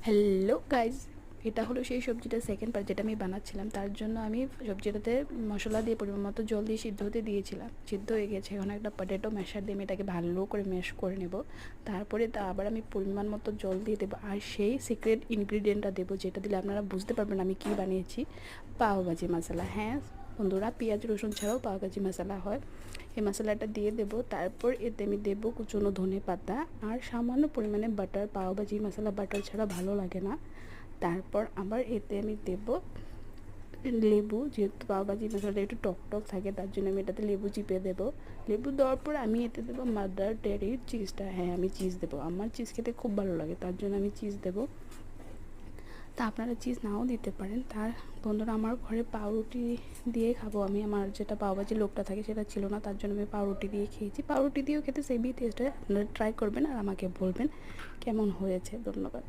Hello guys, এটা হলো সেই সবজিটা সেকেন্ড পার্ট যেটা আমি বানাচ্ছিলাম। তার জন্য আমি সবজিটাতে মশলা দিয়ে পরিমাণ মতো জল দিয়ে সিদ্ধ হতে দিয়েছিলাম। সিদ্ধ হয়ে গেছে, এখন একটা পটেটো ম্যাশার দিয়ে আমি এটাকে ভালো করে ম্যাশ করে নেব। তারপরে আবার আমি পরিমাণ মতো জল দিয়ে দেবো, আর সেই সিক্রেট ইনগ্রিডিয়েন্টটা দেবো যেটা দিলে আপনারা বুঝতে পারবেন আমি কী বানিয়েছি। পাওভাজি মশলা। হ্যাঁ বন্ধুরা, পেঁয়াজ রসুন ছাড়াও পাওভাজি মশলা হয়। এই মশলাটা দিয়ে দেব। তারপর এতে আমি দেবো কুচনো ধনে পাতা আর সামান্য পরিমাণে বাটার। পাওভাজি মশলা বাটার ছাড়া ভালো লাগে না। তারপর আবার এতে আমি দেব লেবু, যেহেতু পাওভাজি মশলাটা একটু টক টক থাকে তার জন্য আমি এটাতে লেবু চিপে দেবো। লেবু দেওয়ার পর আমি এতে দেবো মাদার ডেয়ারির চিজটা। হ্যাঁ, আমি চিজ দেবো, আমার চিজ খেতে খুব ভালো লাগে তার জন্য আমি চিজ দেবো। তা আপনারা চিজ নাও দিতে পারেন। তার বন্ধুরা, আমার ঘরে পাউরুটি দিয়ে খাবো আমি। আমার যেটা পাওভাজি লোকটা থাকে সেটা ছিল না, তার জন্য আমি পাউরুটি দিয়ে খেয়েছি। পাউরুটি দিয়েও খেতে সেমই টেস্ট হয়। আপনারা ট্রাই করবেন আর আমাকে বলবেন কেমন হয়েছে। ধন্যবাদ।